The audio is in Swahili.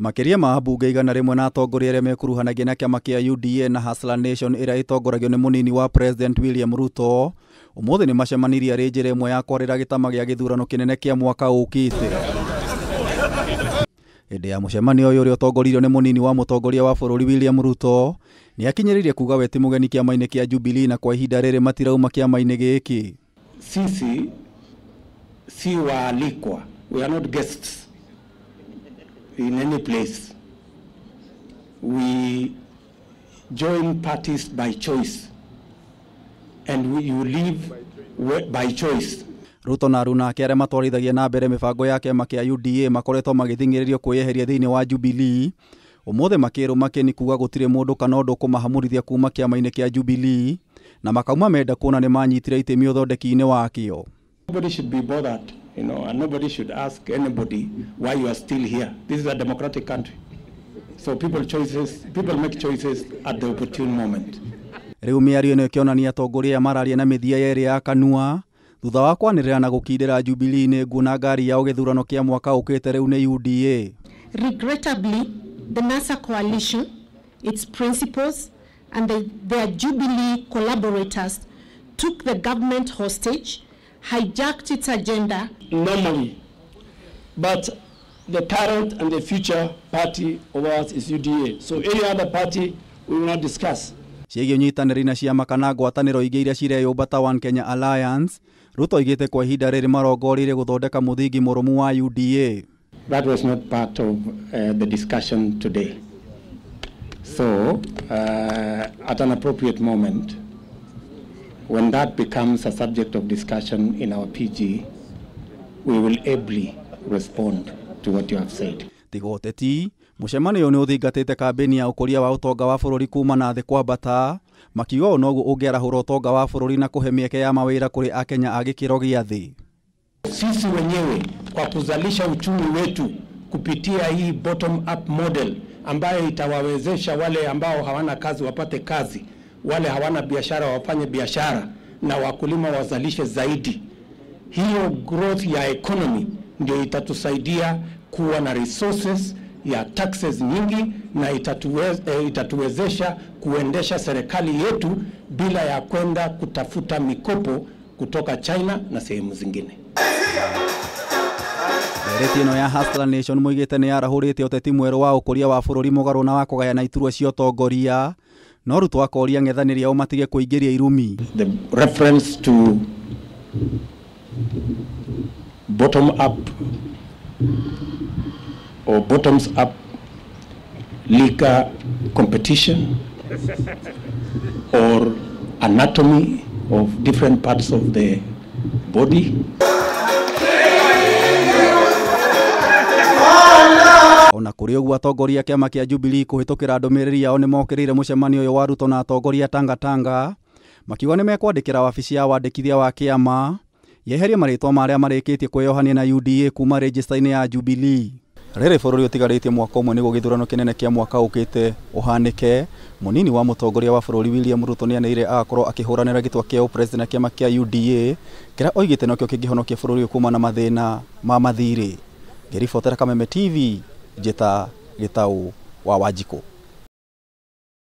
Makiria ma ambunge igana rimwe na atongoria arĩa mekuruhanagia na kiama kia UDA na Hustler Nation ĩrĩa ĩtongoragio nĩ munini wa President William Ruto ũmũthĩ nĩ macemanirie arĩ njĩra ĩmwe ya kwarĩra gĩtama gĩa gĩthurano kĩnene kĩa mwaka ũkĩte. Hĩndĩ ya mũcemanio ũyũ ũrĩa ũtongoririo nĩ munini wa mũtongoria wa bũrũri William Ruto nĩ akinyĩrĩirie kuga we ti mũgeni kiama-ini kia Jubilee na kwa ihinda rĩrĩ matirauma kiama-ini gĩkĩ. Sisi si waalikwa, we are not guests in any place. We join parties by choice and you live by choice. Ruto na Aruna arĩa matwarithagia na mbere mibango ya kiama kia UDA makoretwo magĩthingĩrĩrio kwĩyeheria thĩinĩ wa Jubilee. Ũmũthĩ makĩrũma kĩni kuga gũtirĩ mũndũ kana ũndũ kũmahamũrithia kuuma kiama-ini kia Jubilee na makauma menda kuona nĩ manyitire itemi ũthondeki-inĩ wakio. Nobody should be bothered, and nobody should ask anybody why you are still here. This is a democratic country. So people make choices at the opportune moment. Rĩu mĩario ĩno ĩkĩonania atongoria mararia na mĩthia yerĩ ya kanua thutha wa kwanĩrĩra na gũkindĩra Jubilee nĩ nguona ngari yao gĩthurano kĩa mwaka ũkĩte rĩu nĩ UDA. Regrettably, the NASA coalition, its principals and their Jubilee collaborators took the government hostage, hijacked its agenda. Normally, but the current and the future party of ours is UDA. So any other party we will not discuss. Ciĩgiĩ ũnyitanĩri na ciama kana ngwatanĩro ingĩ iria cireyũmba ta One Kenya Alliance, Ruto oigĩte kwa ihinda rĩrĩ marongoreirie gũthondeka mũthingi mũrũmu wa UDA. That was not part of the discussion today. So, at an appropriate moment, when that becomes a subject of discussion in our PG, we will ably respond to what you have said. Tigoteti, mũcemanio nĩ ũthingatĩte kambeni ya ũkũria wa ũtonga wa bũrũri kuuma na thĩ kwambata, makiuga ũũ noguo ũngĩarahũra ũtonga wa bũrũri na kũhe mĩeke ya mawĩra kũrĩ Akenya a gĩkĩro gĩa thĩ. Sisi wenyewe kwa kuzalisha uchumi wetu kupitia hii bottom up model ambayo itawawezesha wale ambao hawana kazi wapate kazi, wale hawana biashara wafanye biashara na wakulima wazalishe zaidi. Hiyo growth ya economy ndio itatusaidia kuwa na resources ya taxes nyingi na itatuwezesha kuendesha serikali yetu bila ya kwenda kutafuta mikopo kutoka China na sehemu zingine. Ndereti ĩno ya Hustler Nation moigĩte nĩ yarahũrĩte ũteti mwerũ wa ũkũria wa bũrũri mũgarũ na wa kũgayana iturwa cia ũtongoria, no Ruto akoria ng'ethanĩri ao matige kũingĩria irumi. The reference to bottom up or bottoms up liquor competition or anatomy of different parts of the body. Ona kũrĩ ũguo atongoria kiama kia Jubilee kũhĩtũkĩra ndũmĩrĩri yao nĩ mokĩrĩire mũcemanio ũyũ wa Ruto na atongoria Tanga makiuga nĩ mekwandĩkĩra wabici ya wandĩkithia wa kiama yeherie marĩtwa marĩa marĩkĩtie kwĩyohania na UDA kuma register-inĩ ya Jubilee. Rĩrĩ bũrũri ũtigarĩtie mwaka ũmwe nĩguo gĩthurano kĩnene kĩa mwaka ũkĩte ũhanĩke, munini wa mũtongoria wa bũrũri William Ruto nĩ anĩire agakorwo akĩhũranĩra gĩtwa kĩa ũpresident kĩama kia UDA kĩrĩa oigĩte nokĩo kĩngĩhonokia bũrũri kuma na mathĩna ma mathirĩ. Ngĩribotera Kameme TV, njĩta Gĩtaũ wa Wanjikũ.